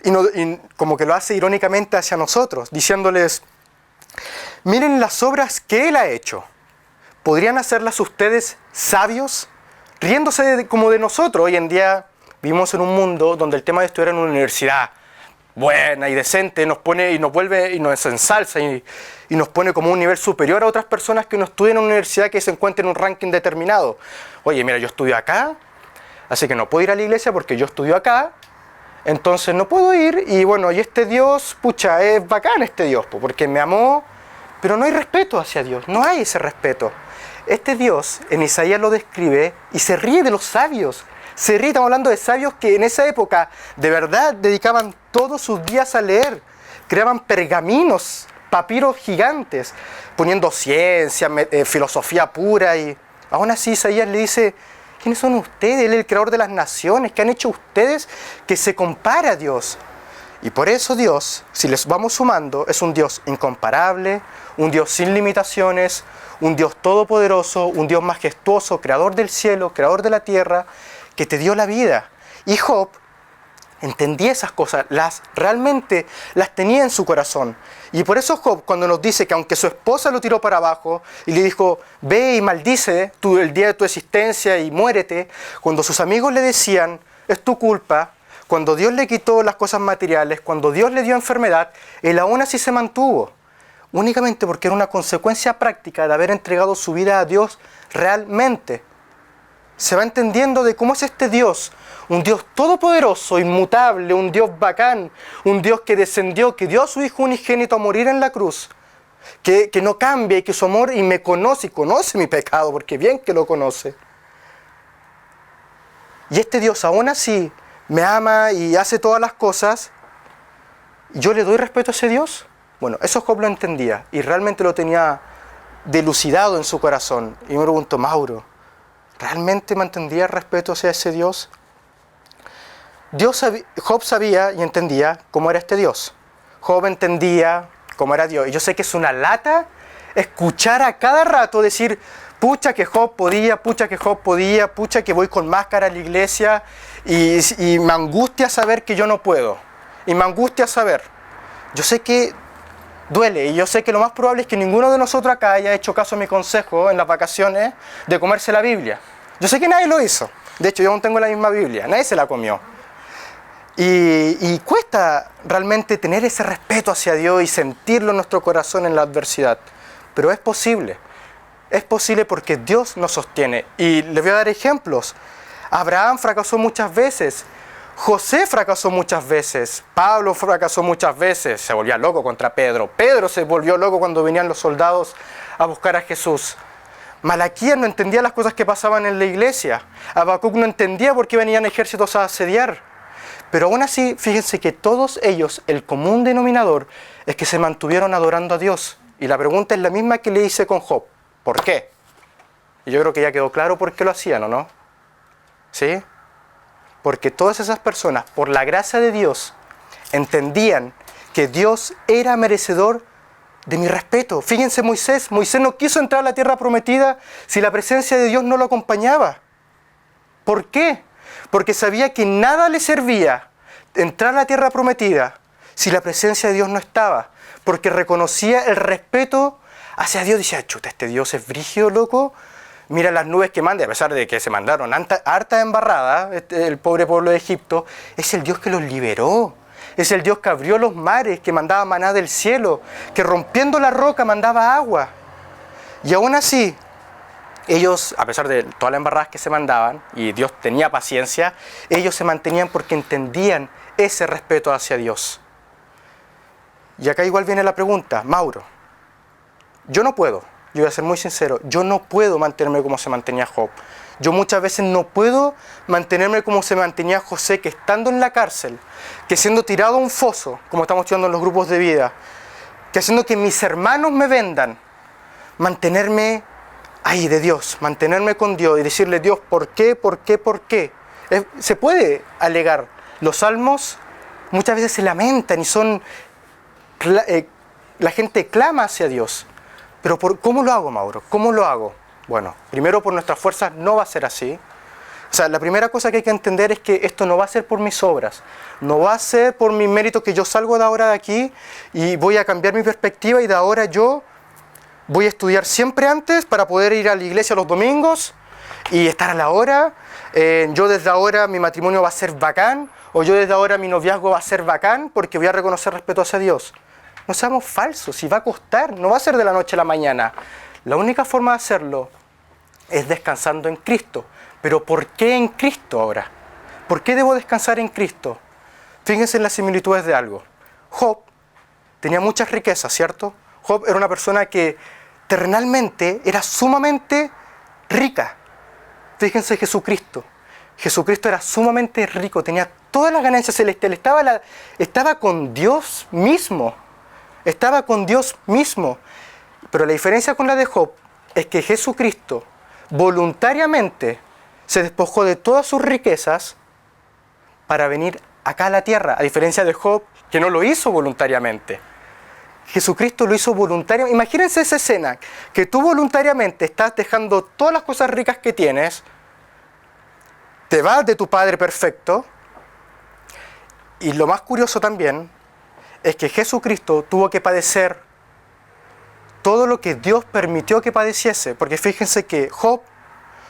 [SPEAKER 1] y como que lo hace irónicamente hacia nosotros, diciéndoles: miren las obras que Él ha hecho, ¿podrían hacerlas ustedes sabios? Riéndose como de nosotros. Hoy en día vivimos en un mundo donde el tema de estudiar en una universidad buena y decente nos pone y nos vuelve y nos ensalza y nos pone como un nivel superior a otras personas que no estudian en una universidad que se encuentran en un ranking determinado. Oye, mira, yo estudio acá, así que no puedo ir a la iglesia porque yo estudio acá, entonces no puedo ir. Y bueno, y este Dios, pucha, es bacán este Dios, porque me amó, pero no hay respeto hacia Dios, no hay ese respeto. Este Dios en Isaías lo describe y se ríe de los sabios, se ríe. Estamos hablando de sabios que en esa época de verdad dedicaban todos sus días a leer. Creaban pergaminos, papiros gigantes, poniendo ciencia, filosofía pura. Y aún así Isaías le dice, ¿quiénes son ustedes? Él es el creador de las naciones. ¿Qué han hecho ustedes que se compare a Dios? Y por eso Dios, si les vamos sumando, es un Dios incomparable, un Dios sin limitaciones, un Dios todopoderoso, un Dios majestuoso, creador del cielo, creador de la tierra, que te dio la vida. Y Job entendía esas cosas, realmente las tenía en su corazón. Y por eso Job, cuando nos dice que aunque su esposa lo tiró para abajo y le dijo, ve y maldice el día de tu existencia y muérete, cuando sus amigos le decían, es tu culpa, cuando Dios le quitó las cosas materiales, cuando Dios le dio enfermedad, él aún así se mantuvo. Únicamente porque era una consecuencia práctica de haber entregado su vida a Dios realmente. Se va entendiendo de cómo es este Dios, un Dios todopoderoso, inmutable, un Dios bacán, un Dios que descendió, que dio a su Hijo unigénito a morir en la cruz, que no cambia y que su amor y me conoce y conoce mi pecado, porque bien que lo conoce. Y este Dios aún así me ama y hace todas las cosas, ¿yo le doy respeto a ese Dios? Bueno, eso Job lo entendía y realmente lo tenía dilucidado en su corazón. Y me pregunto, Mauro, ¿realmente mantendría respeto hacia ese Dios? Job sabía y entendía cómo era este Dios. Job entendía cómo era Dios. Y yo sé que es una lata escuchar a cada rato decir, pucha que Job podía, pucha que Job podía, pucha que voy con máscara a la iglesia y me angustia saber que yo no puedo. Y me angustia saber. Yo sé que duele y yo sé que lo más probable es que ninguno de nosotros acá haya hecho caso a mi consejo en las vacaciones de comerse la Biblia. Yo sé que nadie lo hizo. De hecho, yo aún tengo la misma Biblia. Nadie se la comió. Y cuesta realmente tener ese respeto hacia Dios y sentirlo en nuestro corazón en la adversidad. Pero es posible. Es posible porque Dios nos sostiene. Y les voy a dar ejemplos. Abraham fracasó muchas veces. José fracasó muchas veces. Pablo fracasó muchas veces. Se volvía loco contra Pedro. Pedro se volvió loco cuando venían los soldados a buscar a Jesús. Malaquías no entendía las cosas que pasaban en la iglesia. Habacuc no entendía por qué venían ejércitos a asediar. Pero aún así, fíjense que todos ellos, el común denominador, es que se mantuvieron adorando a Dios. Y la pregunta es la misma que le hice con Job. ¿Por qué? Y yo creo que ya quedó claro por qué lo hacían, ¿o no? ¿Sí? Porque todas esas personas, por la gracia de Dios, entendían que Dios era merecedor de mi respeto. Fíjense Moisés no quiso entrar a la tierra prometida si la presencia de Dios no lo acompañaba. ¿Por qué? Porque sabía que nada le servía entrar a la tierra prometida si la presencia de Dios no estaba. Porque reconocía el respeto hacia Dios. Decía, chuta, este Dios es brígido, loco. Mira las nubes que manda, a pesar de que se mandaron harta embarrada, el pobre pueblo de Egipto, es el Dios que los liberó. Es el Dios que abrió los mares, que mandaba maná del cielo, que rompiendo la roca mandaba agua. Y aún así, ellos, a pesar de todas las embarradas que se mandaban, y Dios tenía paciencia, ellos se mantenían porque entendían ese respeto hacia Dios. Y acá igual viene la pregunta, Mauro, yo no puedo, yo voy a ser muy sincero, yo no puedo mantenerme como se mantenía Job. Yo muchas veces no puedo mantenerme como se mantenía José, que estando en la cárcel, que siendo tirado a un foso, como estamos estudiando en los grupos de vida, que haciendo que mis hermanos me vendan, mantenerme ahí de Dios, mantenerme con Dios y decirle, Dios, ¿por qué? ¿Por qué? ¿Por qué? Se puede alegar. Los salmos muchas veces se lamentan y son... la gente clama hacia Dios. Pero ¿cómo lo hago, Mauro? ¿Cómo lo hago? Bueno, primero por nuestras fuerzas no va a ser así. O sea, la primera cosa que hay que entender es que esto no va a ser por mis obras. No va a ser por mi mérito que yo salgo de ahora de aquí y voy a cambiar mi perspectiva y de ahora yo voy a estudiar siempre antes para poder ir a la iglesia los domingos y estar a la hora. Yo desde ahora mi matrimonio va a ser bacán, o yo desde ahora mi noviazgo va a ser bacán porque voy a reconocer respeto hacia Dios. No seamos falsos, y va a costar, no va a ser de la noche a la mañana. La única forma de hacerlo es descansando en Cristo. Pero ¿por qué en Cristo ahora? ¿Por qué debo descansar en Cristo? Fíjense en las similitudes de algo. Job tenía muchas riquezas, ¿cierto? Job era una persona que terrenalmente era sumamente rica. Fíjense Jesucristo. Jesucristo era sumamente rico, tenía todas las ganancias celestiales, estaba con Dios mismo. Estaba con Dios mismo. Pero la diferencia con la de Job es que Jesucristo voluntariamente se despojó de todas sus riquezas para venir acá a la tierra, a diferencia de Job, que no lo hizo voluntariamente. Jesucristo lo hizo voluntariamente. Imagínense esa escena, que tú voluntariamente estás dejando todas las cosas ricas que tienes, te vas de tu Padre perfecto, y lo más curioso también es que Jesucristo tuvo que padecer todo lo que Dios permitió que padeciese, porque fíjense que Job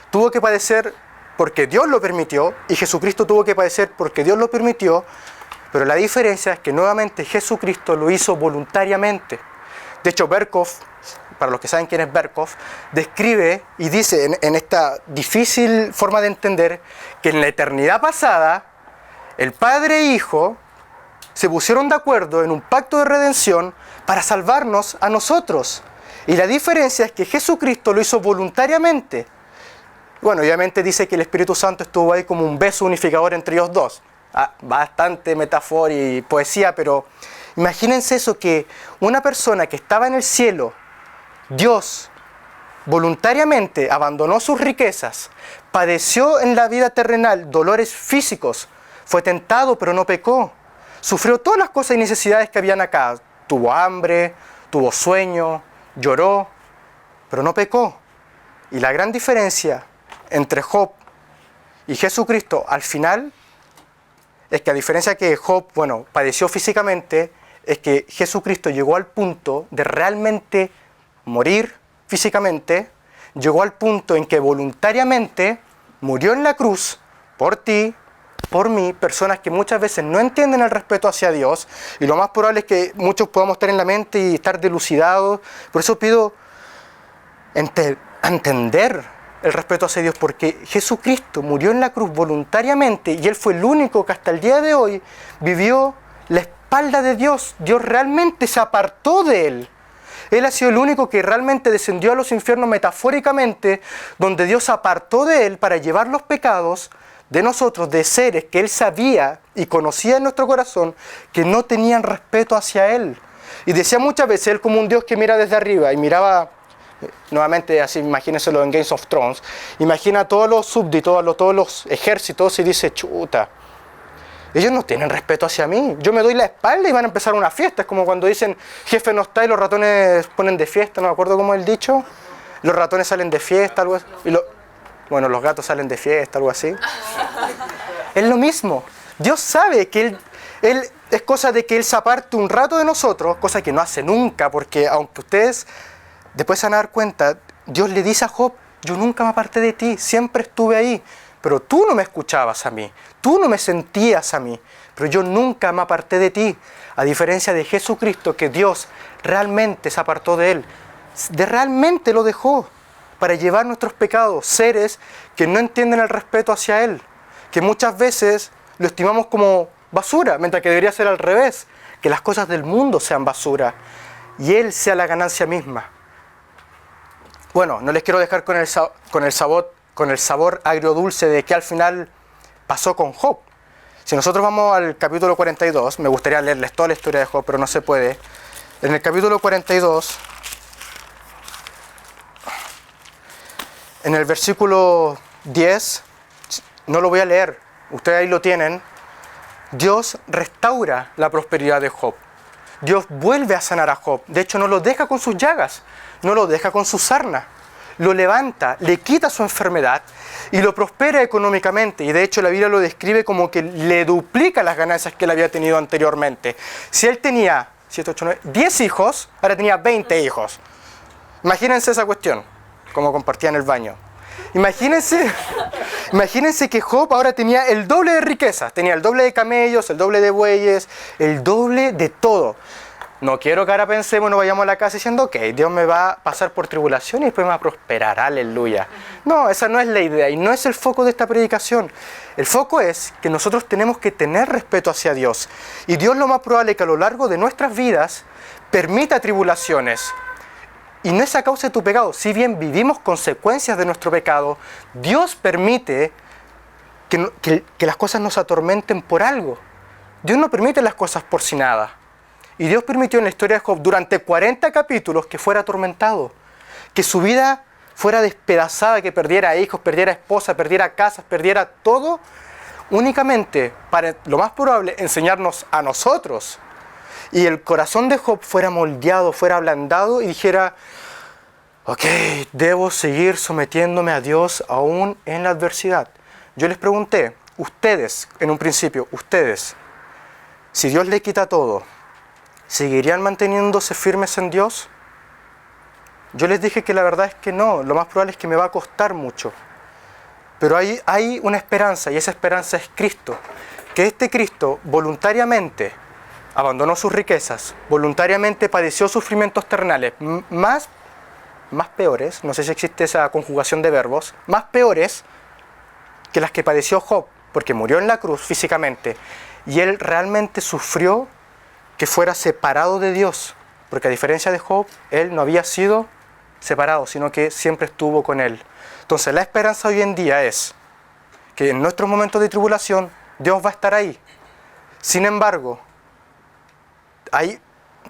[SPEAKER 1] tuvo que padecer porque Dios lo permitió, y Jesucristo tuvo que padecer porque Dios lo permitió, pero la diferencia es que nuevamente Jesucristo lo hizo voluntariamente. De hecho, Berkov, para los que saben quién es Berkov, describe y dice en esta difícil forma de entender que en la eternidad pasada, el Padre e Hijo se pusieron de acuerdo en un pacto de redención para salvarnos a nosotros. Y la diferencia es que Jesucristo lo hizo voluntariamente. Bueno, obviamente dice que el Espíritu Santo estuvo ahí como un beso unificador entre ellos dos. Bastante metáfora y poesía, pero imagínense eso, que una persona que estaba en el cielo, Dios voluntariamente abandonó sus riquezas, padeció en la vida terrenal dolores físicos, fue tentado pero no pecó, sufrió todas las cosas y necesidades que habían acá, tuvo hambre, tuvo sueño, lloró, pero no pecó. Y la gran diferencia entre Job y Jesucristo al final es que, a diferencia que Job, padeció físicamente, es que Jesucristo llegó al punto de realmente morir físicamente, llegó al punto en que voluntariamente murió en la cruz por ti, por mí, personas que muchas veces no entienden el respeto hacia Dios, y lo más probable es que muchos podamos estar en la mente y estar delucidados. Por eso pido entender el respeto hacia Dios, porque Jesucristo murió en la cruz voluntariamente y Él fue el único que hasta el día de hoy vivió la espalda de Dios. Dios realmente se apartó de Él. Él ha sido el único que realmente descendió a los infiernos metafóricamente, donde Dios se apartó de Él para llevar los pecados de nosotros, de seres que Él sabía y conocía en nuestro corazón, que no tenían respeto hacia Él. Y decía muchas veces Él como un Dios que mira desde arriba, y miraba, nuevamente así, imagínenselo en Games of Thrones, imagina a todos los súbditos, todos los ejércitos, y dice, chuta, ellos no tienen respeto hacia mí, yo me doy la espalda y van a empezar una fiesta. Es como cuando dicen, jefe no está y los ratones ponen de fiesta, no me acuerdo cómo es el dicho, los ratones salen de fiesta, algo así, los gatos salen de fiesta, algo así. Es lo mismo. Dios sabe que Él es cosa de que Él se aparte un rato de nosotros, cosa que no hace nunca, porque aunque ustedes después se van a dar cuenta, Dios le dice a Job, yo nunca me aparté de ti, siempre estuve ahí, pero tú no me escuchabas a mí, tú no me sentías a mí, pero yo nunca me aparté de ti. A diferencia de Jesucristo, que Dios realmente se apartó de Él, realmente lo dejó para llevar nuestros pecados, seres que no entienden el respeto hacia Él, que muchas veces lo estimamos como basura, mientras que debería ser al revés, que las cosas del mundo sean basura y Él sea la ganancia misma. Bueno, no les quiero dejar con el sabor agridulce de qué al final pasó con Job. Si nosotros vamos al capítulo 42, me gustaría leerles toda la historia de Job, pero no se puede. En el capítulo 42, en el versículo 10, no lo voy a leer, ustedes ahí lo tienen, Dios restaura la prosperidad de Job. Dios vuelve a sanar a Job. De hecho, no lo deja con sus llagas, no lo deja con su sarna. Lo levanta, le quita su enfermedad y lo prospera económicamente. Y de hecho la Biblia lo describe como que le duplica las ganancias que él había tenido anteriormente. Si él tenía 10 hijos, ahora tenía 20 hijos. Imagínense esa cuestión, como compartían el baño. Imagínense que Job ahora tenía el doble de riquezas. Tenía el doble de camellos, el doble de bueyes, el doble de todo. No quiero que ahora pensemos, no vayamos a la casa diciendo, ok, Dios me va a pasar por tribulación y después me va a prosperar, aleluya. No, esa no es la idea y no es el foco de esta predicación. El foco es que nosotros tenemos que tener respeto hacia Dios. Y Dios lo más probable es que a lo largo de nuestras vidas permita tribulaciones. Y no es a causa de tu pecado. Si bien vivimos consecuencias de nuestro pecado, Dios permite que las cosas nos atormenten por algo. Dios no permite las cosas por si nada. Y Dios permitió en la historia de Job durante 40 capítulos que fuera atormentado, que su vida fuera despedazada, que perdiera hijos, perdiera esposa, perdiera casas, perdiera todo, únicamente para, lo más probable, enseñarnos a nosotros. Y el corazón de Job fuera moldeado, fuera ablandado y dijera: ok, debo seguir sometiéndome a Dios aún en la adversidad. Yo les pregunté, ustedes, en un principio, ustedes, si Dios le quita todo, ¿seguirían manteniéndose firmes en Dios? Yo les dije que la verdad es que no, lo más probable es que me va a costar mucho. Pero hay una esperanza, y esa esperanza es Cristo. Que este Cristo voluntariamente abandonó sus riquezas, voluntariamente padeció sufrimientos terrenales más peores, no sé si existe esa conjugación de verbos, más peores que las que padeció Job, porque murió en la cruz físicamente, y él realmente sufrió que fuera separado de Dios, porque a diferencia de Job, él no había sido separado, sino que siempre estuvo con él. Entonces la esperanza hoy en día es que en nuestros momentos de tribulación Dios va a estar ahí. Sin embargo, hay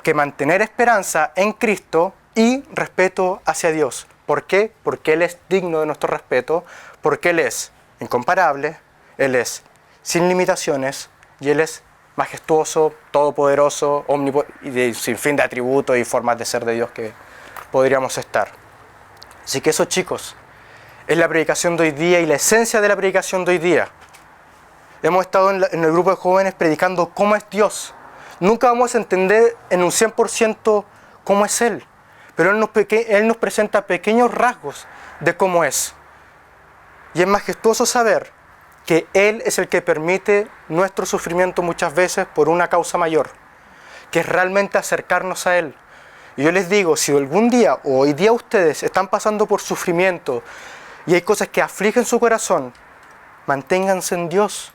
[SPEAKER 1] que mantener esperanza en Cristo y respeto hacia Dios. ¿Por qué? Porque Él es digno de nuestro respeto, porque Él es incomparable, Él es sin limitaciones y Él es majestuoso, todopoderoso, omnipotente, y de sin fin de atributos y formas de ser de Dios que podríamos estar. Así que eso, chicos, es la predicación de hoy día y la esencia de la predicación de hoy día. Hemos estado en el grupo de jóvenes predicando cómo es Dios. Nunca vamos a entender en un 100% cómo es Él, pero Él nos presenta pequeños rasgos de cómo es. Y es majestuoso saber que Él es el que permite nuestro sufrimiento muchas veces por una causa mayor, que es realmente acercarnos a Él. Y yo les digo, si algún día o hoy día ustedes están pasando por sufrimiento y hay cosas que afligen su corazón, manténganse en Dios.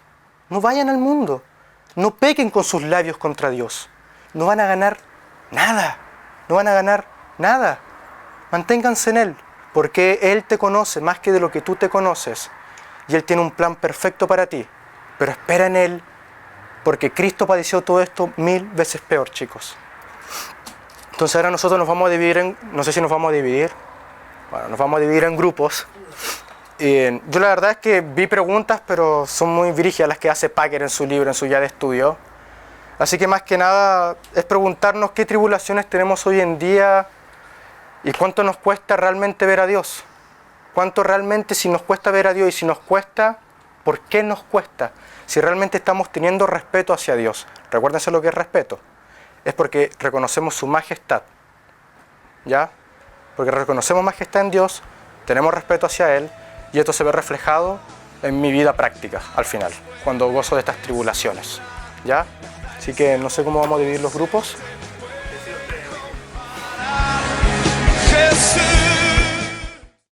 [SPEAKER 1] No vayan al mundo. No pequen con sus labios contra Dios. No van a ganar nada. No van a ganar nada. Manténganse en Él, porque Él te conoce más que de lo que tú te conoces. Y Él tiene un plan perfecto para ti. Pero espera en Él, porque Cristo padeció todo esto 1000 veces peor, chicos. Entonces ahora nosotros nos vamos a dividir en... No sé si nos vamos a dividir. Bueno, nos vamos a dividir en grupos. Yo la verdad es que vi preguntas, pero son muy brígidas las que hace Packer en su libro, en su guía de estudio. Así que más que nada es preguntarnos qué tribulaciones tenemos hoy en día y cuánto nos cuesta realmente ver a Dios. Cuánto realmente, si nos cuesta ver a Dios y si nos cuesta, ¿por qué nos cuesta? Si realmente estamos teniendo respeto hacia Dios. Recuérdense lo que es respeto. Es porque reconocemos su majestad. ¿Ya? Porque reconocemos majestad en Dios, tenemos respeto hacia Él. Y esto se ve reflejado en mi vida práctica, al final, cuando gozo de estas tribulaciones. ¿Ya? Así que no sé cómo vamos a dividir los grupos.